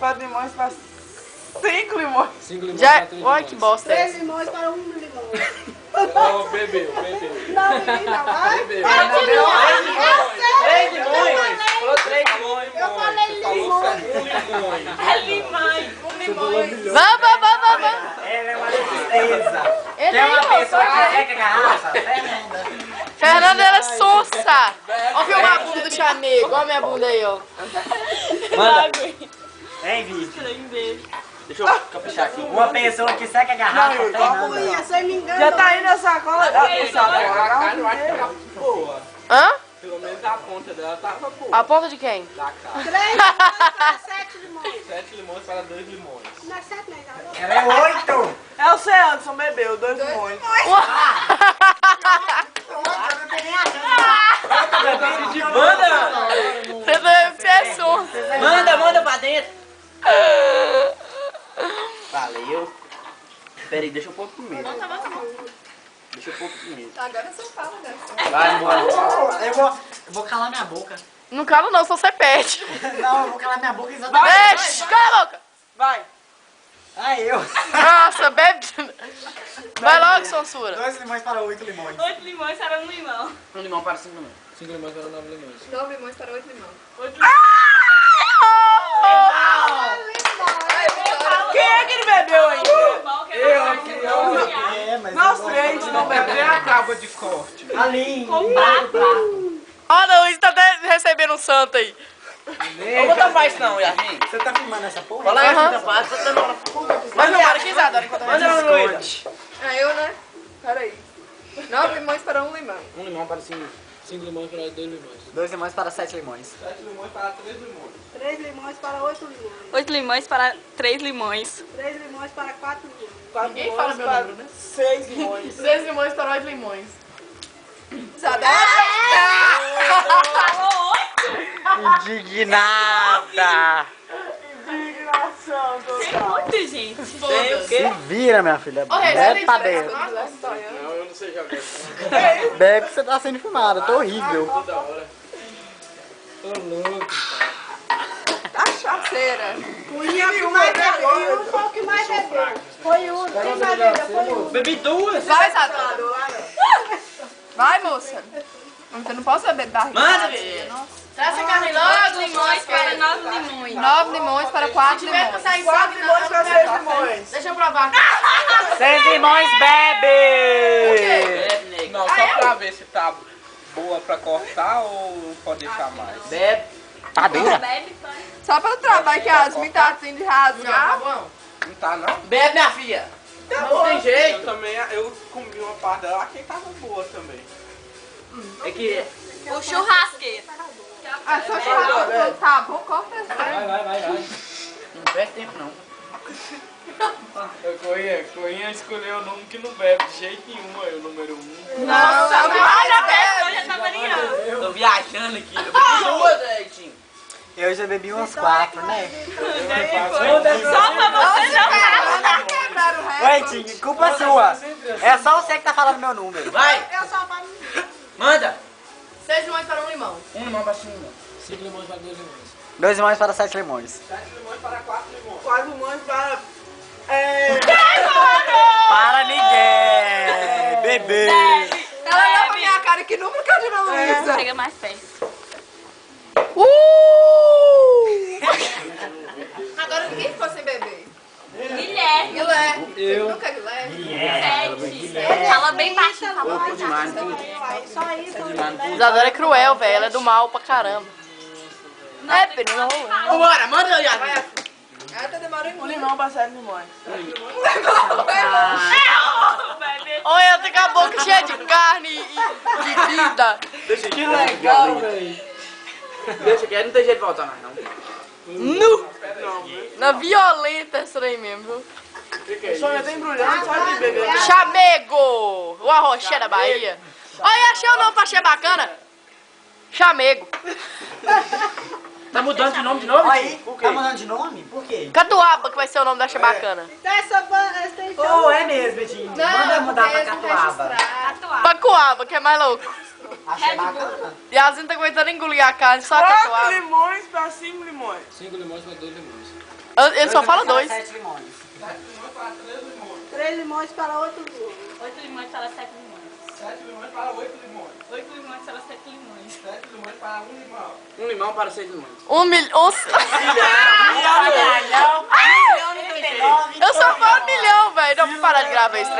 4 limões para 5 limões. 5 limões Já... para 3 Olha que bosta é 3 essa. limões para 1 limão. Oh, bebeu. Não, menina, vai. Bebeu. Três limões. Falou 3 limões. Eu falei limões. É limões. Vamos. Ela é uma tristeza. Ele É aí, uma moço. pessoa que seca a garrafa. Fernanda. Fernanda, ela é sonsa. Olha filmar a bunda do chamego. Olha a minha bunda aí, ó. Hein, Vi? Deixa eu caprichar aqui. Uma pessoa que seca a garrafa, Fernanda. Ui, você me engana. Já tá aí na sacola. A carne eu acho que tá boa. Hã? Pelo menos a ponta dela tava boa. A ponta de quem? Da carne. 3 limões para 7 limões. 7 limões para 2 limões. Não é 7, não. Ela é 8. É o C. Anderson bebeu 2 limões. Você deve ser sonsa. Manda pra dentro. Valeu. Pera aí, deixa eu pôr primeiro. Deixa eu pôr primeiro. Agora você fala, né? Vai, embora. Eu vou calar minha boca. Não cala não, só você perde. Não, eu vou calar minha boca exatamente. Deixa, cala a boca. Vai. Ai, eu. Nossa, bebe. Vai logo, censura. 2 limões para 8 limões. 8 limões para 1 limão. Um limão para 5 limões. 5 limões para 9 limões. 9 limões para 8 limão. Quem é que ele bebeu aí? Eu aqui, eu. É, mas Nós eu 3 não Até bebemos. a tábua de corte. Ali. Ó, não, isso tá até recebendo um santo aí. Eu vou tampar isso não, Yasmin. Você tá filmando essa porra? Fala aí, Aham. tampar. Tá dando hora. Mas não, para que Isadora, enquanto Manda ela no meio. Ah, eu, né? Peraí. 9 limões para 1 limão. Um limão para 5. 5 limões para 2 limões. 2 limões para 7 limões. 7 limões para 3 limões. 3 limões para 8 limões. 8 limões para 3 limões. 3 limões para 4 limões. 4 Ninguém limões fala meu para número, né? 6 limões. 6 limões para 8 limões. Indignada. Indignação total. Muito, gente. Tem o Se quê? vira, minha filha. Ô, Rei, Bebe você pra tem dentro. Não, eu não sei jogar. Bebe que você tá sendo filmada. Tô horrível. Toda hora. Tô louco. Cachaceira. O Ian que mais bebeu. E o foi o que mais bebeu. Foi o. Quem mais bebeu? Foi o. Bebi 2. Vai, Isadora. Vai, moça. Você não pode beber barriga. Manda, bebê. Traz essa carne 9 limões para 9 limões. 9 limões para 4 limões. 4 limões para 6 limões. Deixa eu provar. 6 limões, bebe! Não, só pra ver se tá boa pra cortar ou pode deixar mais. Bebe. Tá dura? Bebe, pai. Só pelo trabalho que as tá assim de rasgar. Não tá não? Bebe, minha filha. Não tem Eu jeito. também, eu comi uma parte dela, quem tava boa também. É que... O churrasqueiro. Ah, só churrasco. Tá bom, corta essa. Vai. Não perde tempo, não. Coinha escolheu o nome que não bebe de jeito nenhum, aí o número 1. Nossa, eu já tava ligando. Tô viajando aqui. Eu bebi 2, Edinho. Eu já bebi umas 4, né? Só pra você jogar. Quebraram o resto. Oi, Tim, culpa sua. É só você que tá falando meu número. Vai. Eu só para. Manda. 6 limões para 1 limão. Um limão pra 5 limões. 5 limões para 2 limões. 2 limões para 7 limões. 7 limões para 4 limões. 4 limões para. Para ninguém! Bebê! Ela olhou pra minha cara, que número que é de Ana Luísa? Chega mais perto. Agora ninguém ficou sem beber. Guilherme. Guilherme. Eu. Nunca é Guilherme. 7. Fala bem baixinho, fala Louco demais, tudo. Só isso. Isadora é cruel, velho. Ela é do mal pra caramba. É, filho, não. Vambora, manda aí, Yasmin. Ela tá demorando 1 muito. limão para 7 limões. Olha, ela tem com a boca cheia de carne e de vida. Deixa Que legal, velho. Deixa que aí não tem jeito de voltar mais, não. Nu! Na violenta essa daí mesmo, viu? Sonha tá embrulhando, só de beber. Chamego! O arroxé da Bahia. Olha, achei o nome pra achar bacana. Chamego. Tá mudando de nome de novo? Aí, Por quê? tá mudando de nome? Por quê? Catuaba que vai ser o nome da achei bacana. Então essa banda tem Oh, é mesmo, Betinho. Manda mudar pra Catuaba. Pacuaba, que é mais louco. Achei bacana. Yasmin tá aguentando engolir a carne, só a 4 catuaba. limões para 5 limões. 5 limões para 2 limões. Ele só fala 2. 7 limões. 3 limões para 8 limões. 8 limões para 7 limões. 7 limões para 8 limões. 8 limões para 7 limões. 7 limões para 1 limão. 1 limão para 6 limões. 1 milhão. Eu só falo milhão, velho. Não vou parar de gravar esse trem.